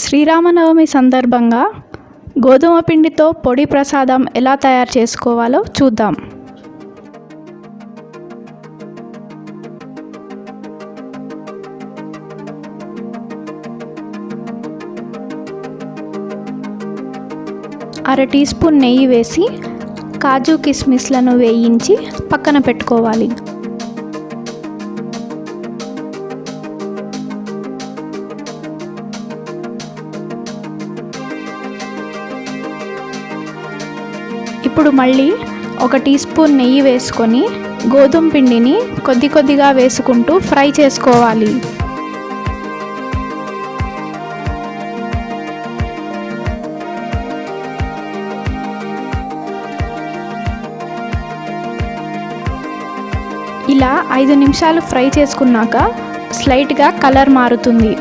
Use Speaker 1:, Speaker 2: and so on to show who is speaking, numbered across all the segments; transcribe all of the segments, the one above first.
Speaker 1: శ్రీరామ నవమి సందర్భంగా గోధుమ పిండితో పొడి ప్రసాదం ఎలా తయారు చేసుకోవాలో చూద్దాం. అర టీ స్పూన్ నెయ్యి వేసి కాజు కిస్మిస్లను వేయించి పక్కన పెట్టుకోవాలి. ఇప్పుడు మళ్ళీ ఒక టీ స్పూన్ నెయ్యి వేసుకొని గోధుమ పిండిని కొద్ది కొద్దిగా వేసుకుంటూ ఫ్రై చేసుకోవాలి. ఇలా 5 నిమిషాలు ఫ్రై చేసుకున్నాక స్లైట్గా కలర్ మారుతుంది.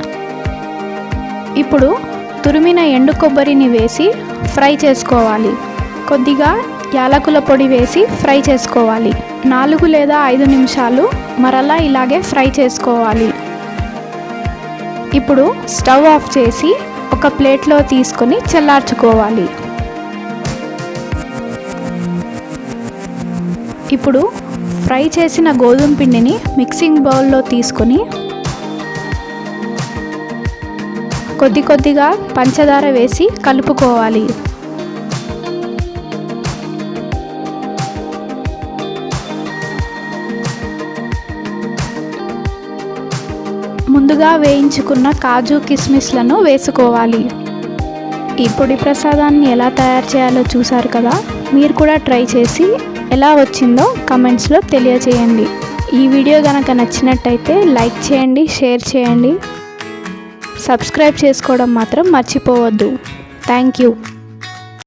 Speaker 1: ఇప్పుడు తురిమిన ఎండు కొబ్బరిని వేసి ఫ్రై చేసుకోవాలి. కొద్దిగా యాలకుల పొడి వేసి ఫ్రై చేసుకోవాలి. 4 లేదా 5 నిమిషాలు మరలా ఇలాగే ఫ్రై చేసుకోవాలి. ఇప్పుడు స్టవ్ ఆఫ్ చేసి ఒక ప్లేట్లో తీసుకొని చల్లార్చుకోవాలి. ఇప్పుడు ఫ్రై చేసిన గోధుమ పిండిని మిక్సింగ్ బౌల్లో తీసుకొని కొద్ది కొద్దిగా పంచదార వేసి కలుపుకోవాలి. ముందుగా వేయించుకున్న కాజు కిస్మిస్లను వేసుకోవాలి. ఈ పొడి ప్రసాదాన్ని ఎలా తయారు చేయాలో చూసారు కదా. మీరు కూడా ట్రై చేసి ఎలా వచ్చిందో కమెంట్స్లో తెలియచేయండి. ఈ వీడియో కనుక నచ్చినట్టయితే లైక్ చేయండి, షేర్ చేయండి, సబ్స్క్రైబ్ చేసుకోవడం మాత్రం మర్చిపోవద్దు. Thank you.